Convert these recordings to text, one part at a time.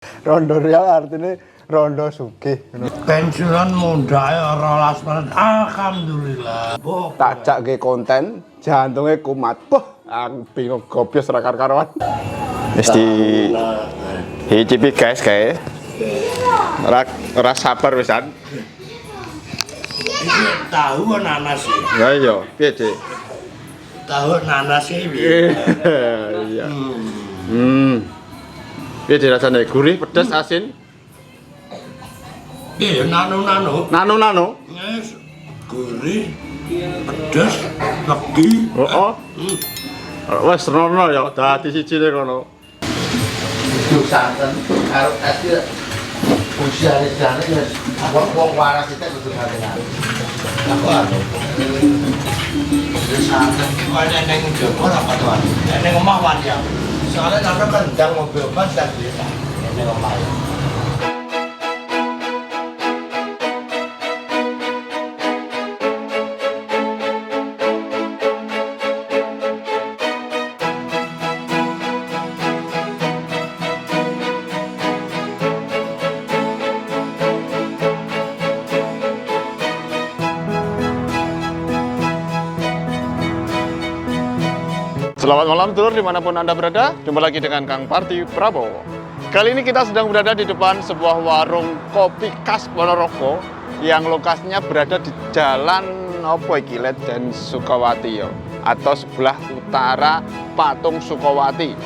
Rondo real artinya rondo sugih. Pensiunan muda ya 12 menit. Alhamdulillah. Tak jak ke konten jantungnya kumat. Poh, aku bingung gobios ra karuan. Wis dicicipi guys kae. Ora sabar wisan. Iki tahu nanas sih. Ya iya, piye, Dik? Tahu nanas sih. Iya. Piye dirasane? Gurih, pedes, asin? Iya, nano-nano. Nano-nano? Yes. Gurih, pedes, legi. Oh. Wes rono ya, dadi sijine kono. Duduk santen karo es ki usiane-usiane ya wong waras itu kudu ngaten. Aku anu. Terus santen ki kok neng Joko apa tuh? Neng omah wan ya. Soalnya nang kendang mobil pas dan desa. Neng omah. Selamat malam dulur dimanapun Anda berada. Jumpa lagi dengan Kang Parti Prabowo. Kali ini kita sedang berada di depan sebuah warung kopi khas Ponorogo yang lokasinya berada di Jalan Ledjen Sukawati atau sebelah utara Patung Sukawati.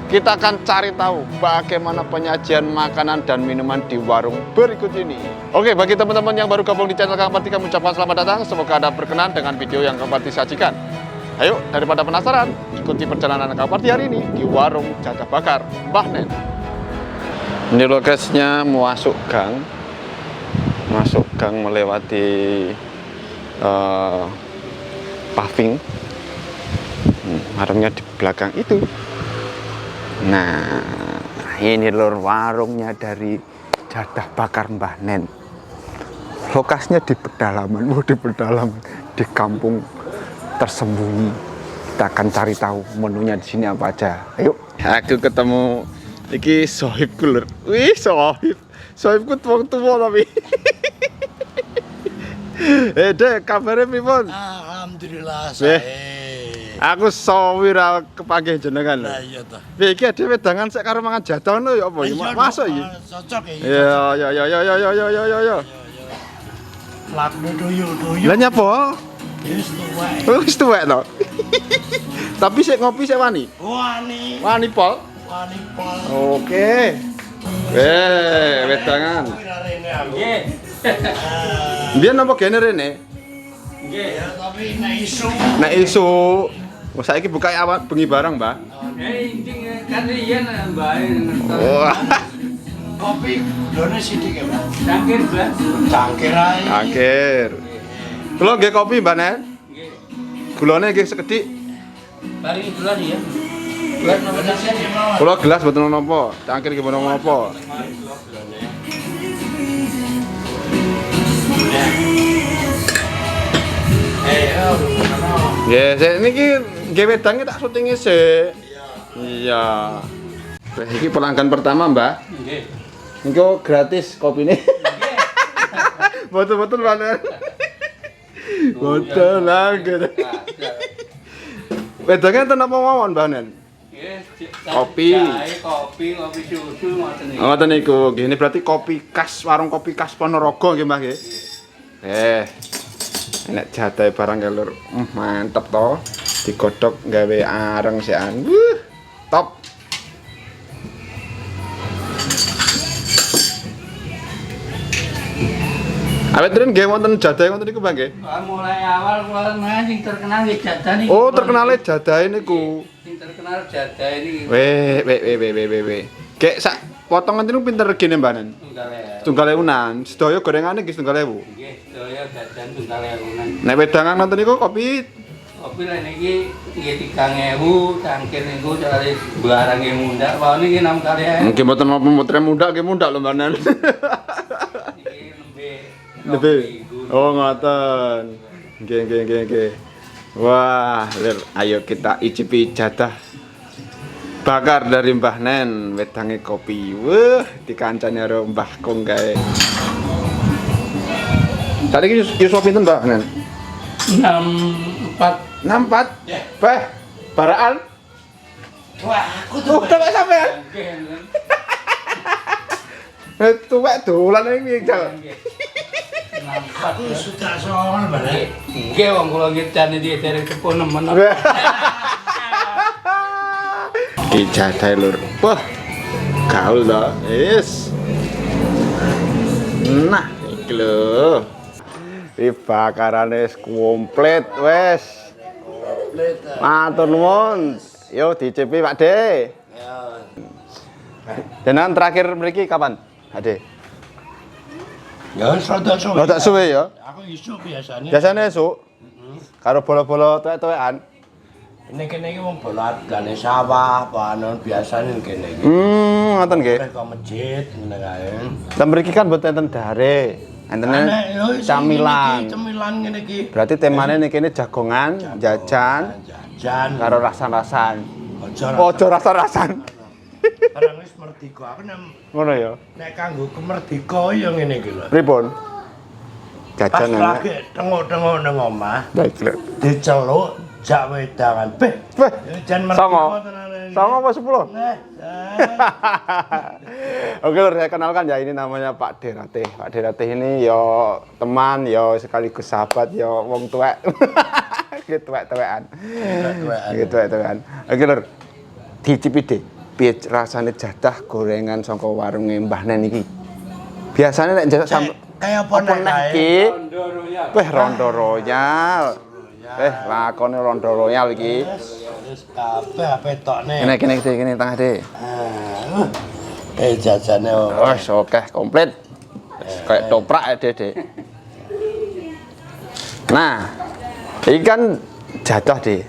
Kita akan cari tahu bagaimana penyajian makanan dan minuman di warung berikut ini. Oke, bagi teman-teman yang baru gabung di channel Kang Parti, kami ucapkan selamat datang. Semoga Anda berkenan dengan video yang Kang Parti sajikan. Ayo, daripada penasaran, ikuti perjalanan Kang Parti hari ini di warung Jadah Bakar Mbah Nen. Ini lokasinya masuk gang melewati paving. Warungnya di belakang itu. Nah, ini lur warungnya dari Jadah Bakar Mbah Nen. Lokasinya di pedalaman, di kampung tersembunyi. Kita akan cari tahu menunya di sini apa aja. Ayo. Aku ketemu iki sohibku lur. Wih, sohibku tua tapi. Dek, kabarnya pripun? Alhamdulillah saya. Aku sawi ra kepanggih jenengan lho. Lah iya toh. Iki ade wedangan sik karo mangan jadah ngono ya apa? Masuk iki. Cocok ya. Ya. Lakne doyo. Lah nyapa? Wis tuwek. Wis tuwek to. Tapi sik ngopi sik wani. Wani. Wani pol. Wani pol. Oke. Wedangan. Nggih. Biyen napa gene rene? Nggih, tapi nek Nek isu saiki buka awak bengi bareng, Mbah. Kan riyen Mbak Wah, kopi done sithik ya, Pak. cangkir blas. Cangkir ae. akhir. Kula nggih kopi, Mbak Nen. Nggih. Gulane nggih sekedhik. Paling bulan ya. Buat Indonesia di mawon. Kula gelas mboten napa, cangkir nggih mboten napa. Nggih, sik niki nggih wedange tak syutinge sik. Iya. Wah, iki pelanggan pertama, Mbak. Nggih. Engko gratis kopine. Betul-betul Mbak Nen. Betul lah gitu. Wedange enten apa mawon, Mbak Nen? Kopi. Kopi susu ngoten iki. Ngoten niku, nggih ini berarti kopi khas warung kopi khas Ponorogo nggih, Mbah nggih. Enak jatahe barang kelur. Mantep to. Digodhog gawe areng sian. Top. Awet terus nggih wonten jadahe wonten niku, Mbah nggih. Mulai awal kula sing terkenal nggih jadah niki. Oh, terkenale jadahe niku. Sing terkenal jadah ini. Weh. Kek sak potongan niku pinter regine, Mbak Nen? Tunggal ya. 2.000-an. Sedaya gorengane nggih 2.000. Nggih, sedaya jajan tunggal ewunan. Nek wedangan nonton niku kopi Kopi lah niki nggih 3.000, cangkir niku dari barang yang muda. Wah niki 6 kali ya. nggih mboten napa mutre muda nggih muda lho, Mbak Nen. Niki Lebih. Oh, ngoten. Nggih. Wah, ayo kita icipi jadah bakar dari Mbah Nen, wedange kopi. Wah, dikancani karo Mbah Kong kae. Tadi iki yuswa pinten, Mbah Nen? 64. 64. Beh, baraan. Wah, aku tuh. Tuwek sampean. Tuwek dolan iki, Jal. Aku sudah soal balik. Nggih wong kula ngecane iki derek tepun nemen. Ijazah lur. Wah. Gaul to. Wis. Nah, iki lho. Iki bakarane wis komplit wis. Matur nuwun. Yo dicipi Pak De. Jenengan terakhir mriki kapan, Pak De? Ya wis rada suwe. Rada suwe ya. Aku isu biasanya. Biasane esuk. Karo bola-bola tuwek-tuwekan. Ini kene iki wong bola gane sawah, panon biasane kene iki. Ngoten nggih. Ke masjid ngene kae. Lah mriki kan mboten enten dare. Entene camilan. Camilan ngene iki. Berarti temane niki kene jagongan, jajan, Jan karo rasan-rasan. aja Ojo rasa-rasan. Barang wis merdeka. Aku Ngono ya. nek kanggo kemerdeka ya ngene iki lho. Pripun? Pas Jajan lagi tengok-tengok nang omah, baik lho. diceluk jak wedangan. Beh, Weh, jan songo. merdeka tenan iki. Songo apa 10? Nah, Oke lur, saya kenalkan ya, ini namanya Pak Deratih. Pak Deratih ini ya teman, ya sekaligus sahabat, ya wong tuwek. Gitu tuwek-tuwekan. Gitu tuwek-tuwekan. Oke lur, dicipi De. Piye rasane jadah gorengan saka warunge Mbah Nen iki? Biasane nek njajak sampe kayak apa nek kae? iki? Weh Rondo Royal. Lakone Rondo Royal iki. Wis kabeh petokne. Kene tengah De. Jajane Wes oke komplit. Kayak toprak ya Dek. Nah, ini kan jadah Dek.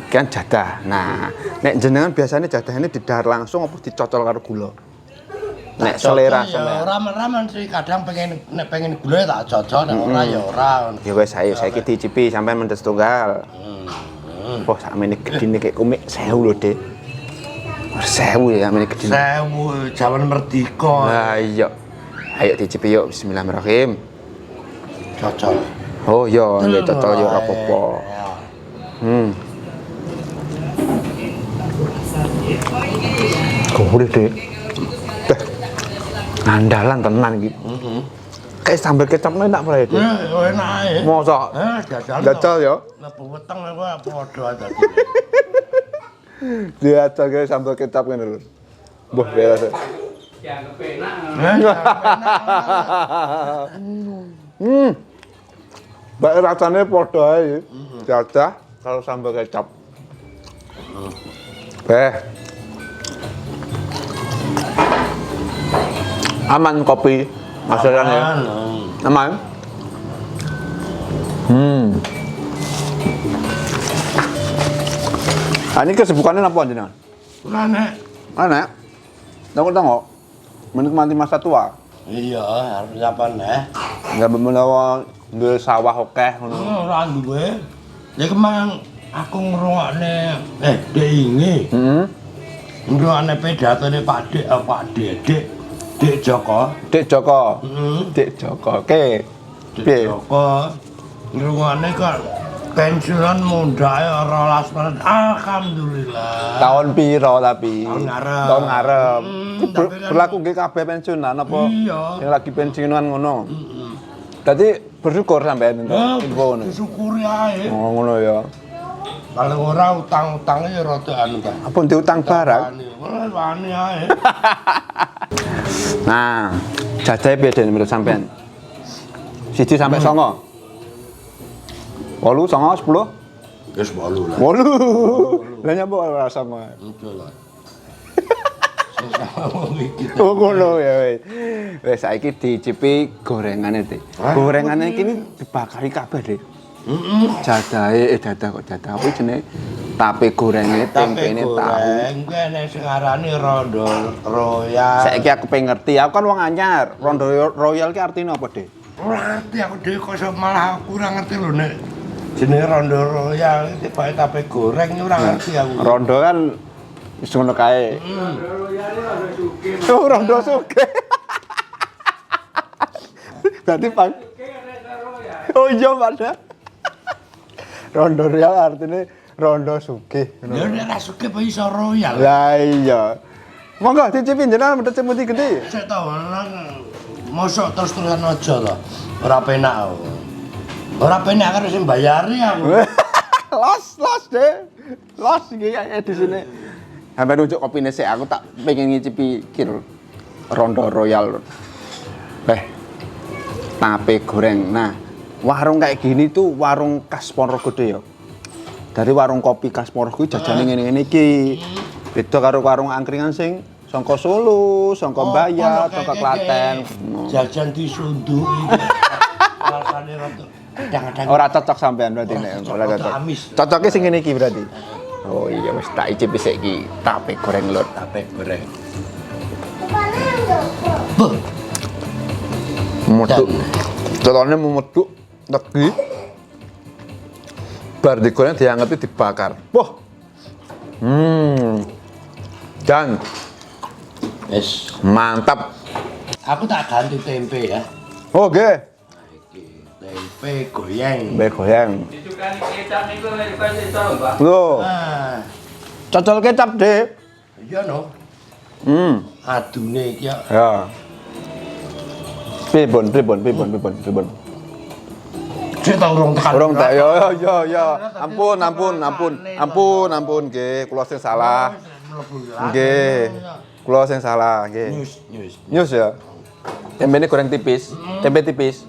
Kan jadah. Nah, nek jenengan biasanya jadah ini didahar langsung apa dicocol karo gula? Nek selera ya sampean. ramen-ramen sih kadang pengen gula tak cocok nek ora ya ora. Ya wes ayo saiki dicipi sampean mendes tunggal. Wah, sakmene gedine kek kumik 1000 lho, Dek. 1000 ya sakmene gedine. 1000 jaman merdeka. Lah iya. Ayo dicipi yuk, bismillahirrahmanirrahim. Cocok. Oh iya, nggih cocok ya ora apa-apa. Gurih Dek. Andalan tenan iki. Kayak sambal kecapnya enak ora itu? Enak ae. Mosok. Jajal. Jajal ya. Lebu weteng aku padha aja. Jajal kayak sambal kecap ngene lho. Mbah beres. Dianggep enak. Mbak rasane padha ae. Jajah kalau sambal kecap. Aman kopi masakan ya. Aman. Ini kesibukannya apa jenengan? Nek. Ana. Tengok-tengok. Menikmati masa tua. Iya, harus apa nek? Enggak menawa duwe sawah akeh ngono. Ora duwe. Ya kemang aku ngrungokne Dek Inge. Ngrungokne pidatone Pak Dedek. Dek Joko. Dek Joko. Heeh. Dek Joko. Oke. Dek Piye? Joko. Ngrungokne kok pensiunan mundake 12 menit. Alhamdulillah. Tahun piro tapi? Tahun ngarep. Tahun ngarep. tapi kan- Berlaku nggih kabeh pensiunan apa? Iya. Yang lagi pensiunan ngono. Tadi bersyukur sampean untuk Ya, info ngono. disyukuri ae. Oh ngono ya. Kalau ora utang-utangnya ya rada anu ta. Apa diutang barang? Wani ae. Nah, jajahe piye Den menurut sampean? 1 sampai 9. 8, 9, 10? Wis 8 lah. 8. Lah nyapa ora 9? Betul lah. Sing sama iki. Oh ngono ya wis. Wis saiki dicipi gorengane, Dik. Gorengane iki dibakari kabeh, Dik. Jadahe dadah kok dadah apa jenenge? Tape gorenge, tempene tahu. Kuwi nek sing arani Rondo Royal. Saiki aku pengen ngerti, aku kan wong anyar. Rondo Royal ki artine apa, Dik? Ora ngerti aku dhewe kok malah aku ora ngerti lho nek jenenge Rondo Royal iki tibake tape goreng ora ngerti aku. Rondo kan Wis ngono kae. Oh, rondo sugih. Berarti Pak. Oh iya, Pak. Rondo royal artinya rondo sugih. Ya nek ra sugih apa iso royal. Lah iya. Monggo dicipin jenengan medhot putih gede. Sik tau nang mosok terus-terusan aja to. Ora penak aku. Ora penak karo sing bayari aku. Los deh. Los iki edisine. Sampai nunjuk kopine sik aku tak pengen ngicipi kir rondo royal. Tape goreng. Nah, warung kayak gini tuh warung khas Ponorogo ya. Dari warung kopi khas Ponorogo jajane ngene-ngene iki. Beda karo warung angkringan sing saka Solo, saka Mbayar, saka Klaten. Jajan disunduki. Rasane rada kadang-kadang Ora cocok sampean berarti nek ora cocok. Cocoke sing ngene iki berarti. Oh iya wis tak icipi sik iki tape goreng lur. tape goreng. Meduk. Contohnya memeduk legi. Bar digoreng diangeti dibakar. Wah. Dan Wis, mantap. aku tak ganti tempe ya. Oke. Iki tempe goyang. Mbak goyang. Disukani kecap niku lek pas iso, Mbak. Loh, Ah, cocol kecap, Dek. iya no. Adune iki ya. Ya. Pripun. Sik tak urung tekan. Urung tak ya. Ampun nggih, kula sing salah. Nggih. Kula sing salah, nggih. Nyus ya. Tempene goreng tipis, tempe tipis.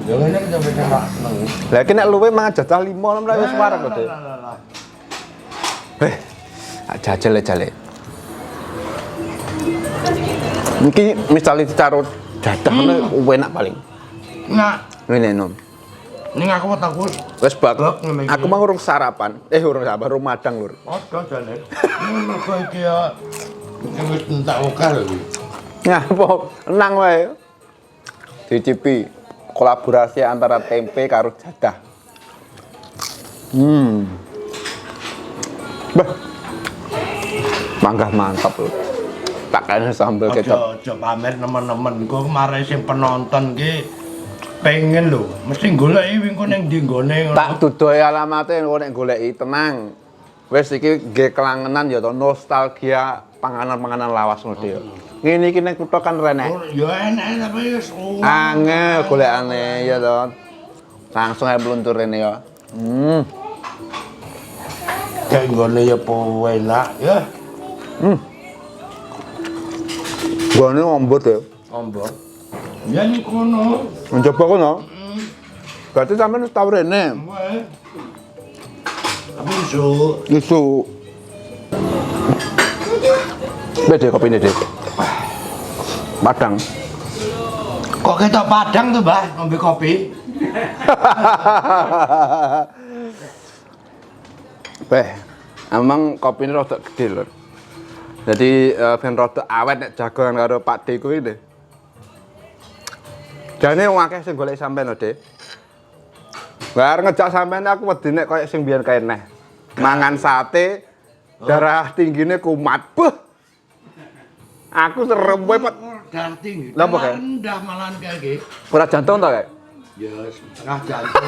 Ya ngene iki tempe tembak. Lah iki nek luwe mangan jajal 5 lha wis wareg kok, Dek. Jajal. Iki misale dicarut dadah ngono enak paling. Nah, Ngene nom. ning aku wetaku Wis bak. Blok, ngene iki. Aku mau urung sarapan. Urung sarapan, urung madang lur. padha jane. Ini mergo iki ya iki wis entak okah lho iki. Nah, apa enang wae. Dicipi kolaborasi antara tempe karo jadah. Bah. Manggah mantap lho. Pakane sambel kecap. Aja pamer nemen-nemenku kemarin sing penonton ki pengen lho, mesti goleki wingko ning ndi nggone ngono. Tak dudohi alamate nek goleki tenang. Wis iki nggih kelangenan ya to nostalgia panganan-panganan lawas ngono ya. Ngene iki nek kutho kan renek. Oh, ya enak tapi wis Angel golekane ya to. Langsung ae mluntur rene ya. kayak nggone ya po enak ya. Gone ombot ya. Ombok. Ya ning kono. Mencoba kono. Berarti sampean wis tau rene. Wae. Tapi iso Isu. Beda kopi ini, Dek. Padang. kok ketok Padang tuh, Mbah, ngombe kopi. Emang kopi ini rada gede lho. Jadi ben rada awet nek jagongan karo Pak D kuwi lho. Jane wong akeh sing golek sampean lho, Dek. Bar ngejak sampean aku wedi nek koyo sing biyen kae neh. Mangan sate darah tinggine kumat. Beuh. Aku serem wae, Pak. Darah tinggi. Lah, apa kae? Rendah malahan kayak iki. Ora jantung ta kae? Ya setengah jantung.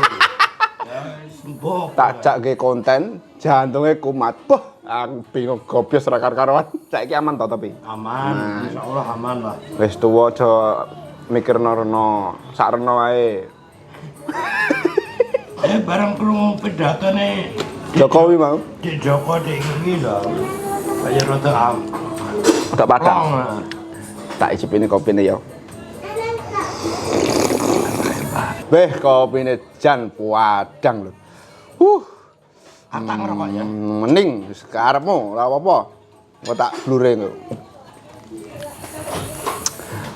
Ya sembuh. Tak jak ke konten jantungnya kumat. Beuh, aku bingung gobios ra karuan. Saiki aman to tapi. Aman, insyaallah aman lah. Wis tuwa aja mikirno reno, sak reno wae. Barang krungu pidatone Jokowi mau Di Joko di iki lho. Kaya rada udah padang. plong. Tak icipin kopine ya. Beh, kopine jan padang lho. Atang ngerokok ya. Mending wis karepmu, ora apa-apa. Engko tak blure engko.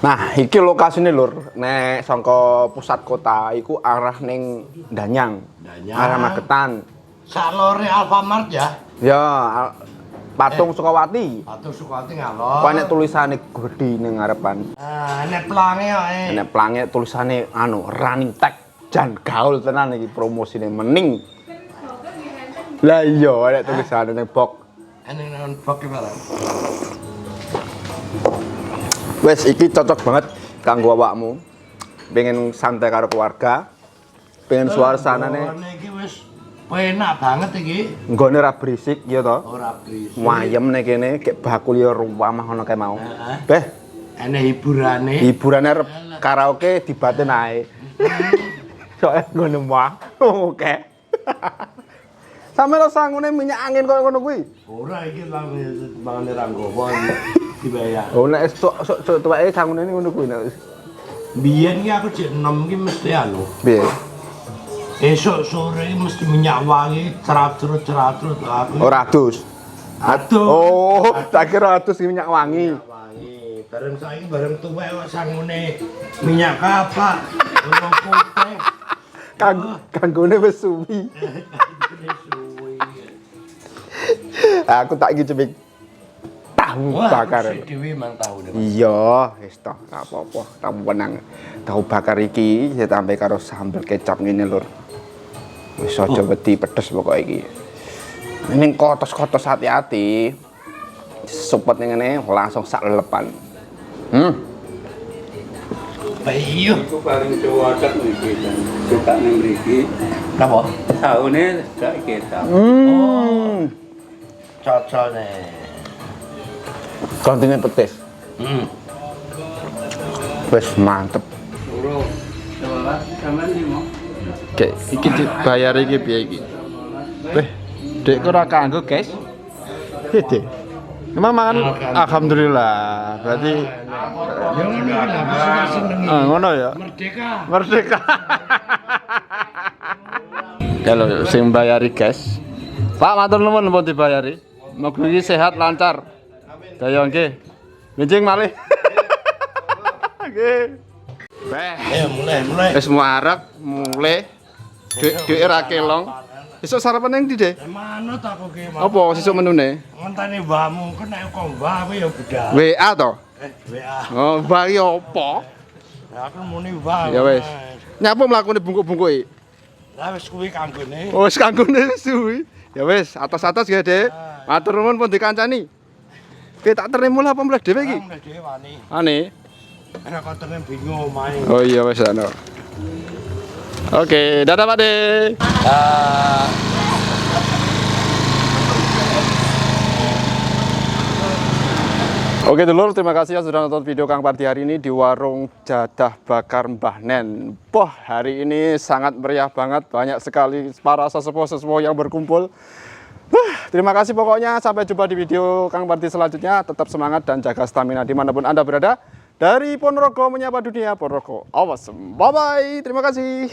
Nah, iki lokasine lur, nek saka pusat kota iku arah ning Danyang. Danyang. Arah Magetan. Salore Alfamart ya. Ya, Patung Sukawati. Atau Sukawati ngalor. Kok nek tulisane gedhi ning ngarepan. Nek pelange ya. Nek pelange tulisane running tag jan gaul tenan iki promosine mening. Lah iya nek tulisane ning box Ini non bagaimana? Wes iki cocok banget kanggo awakmu. Pengen santai karo keluarga. Pengen suasanane Iki wis enak banget iki. nggone ra berisik ya to. Ora berisik. Wayem nek kene kek bakul ya ruwamah ngono kae mau. Heeh. Beh, Enak hiburane. hiburane arep karaoke dibaten ae. Soale ngono mah. Oke. Sampe lo sangune minyak angin koyo ngono kuwi. Ora iki mangane ra nggowo dibayar. Oh nek sok tuweke sangune ngono kuwi nek. Biyen iki aku jek 6 iki mesti anu. Piye? Esok sore iki mesti minyak wangi cerat-cerat aku. Ora adus. Aduh. Oh, tak kira adus minyak wangi. Wangi. Bareng saiki bareng tuwek kok sangune minyak kapak. Ono putih. Kanggone wis suwi. Aku tak iki cepik tahu bakar. Dewi mang tahu deh. Iya, wis toh, ora apa-apa. Tahu penang. Tahu bakar iki ditambahi karo sambel kecap ngene lur. Wis aja wedi pedes pokoke iki. Ning kotos-kotos hati-hati. Supet ngene langsung sak lelepan. Iya. Iku paling cocok iki dan suka ning mriki. Napa? Taune gak ketok. Cocone. Kontine petis. Wis mantep. Loro. Salah sampean limo. Oke, iki dibayar iki piye iki? Weh, Dek ora kanggo, guys. Dek. Emang mangan alhamdulillah. Berarti Ya ngono lah seneng. ngono ya. Merdeka. Merdeka. Kalau sing bayari, guys. Pak matur nuwun pun dibayari. Mugi sehat lancar. Daya nggih. Benjing malih. Nggih. Beh. Ayo mulai. Wis muarep mulai dhek ra kelong. Esuk sarapan yang ndi, Dek? Manut aku ki mau. Apa sesuk menune? Ngenteni mbahmu kan nek kok mbah kowe ya budal. WA to? WA. Oh, mbah iki apa? Aku muni mbah. Ya wis. Nyapa mlakune bungkuk-bungkuke? Lah wis kuwi kanggone. Oh, wis kanggone wis suwi. Ya wis, atas-atas ya, Dek. Matur nuwun pun dikancani. Oke, tak terima lah apa mleh dhewe iki? Mulai dhewe wani. Ane. Enak kontene bingung omahe. Oh iya wis ana. Oke, dadah Pak De. Oke dulur, terima kasih ya sudah nonton video Kang Parti hari ini di warung Jadah Bakar Mbah Nen. Wah, hari ini sangat meriah banget, banyak sekali para sesepuh-sesepuh yang berkumpul. Terima kasih pokoknya, sampai jumpa di video Kang Parti selanjutnya. Tetap semangat dan jaga stamina dimanapun Anda berada. Dari Ponorogo menyapa dunia, Ponorogo awesome. Bye-bye, terima kasih.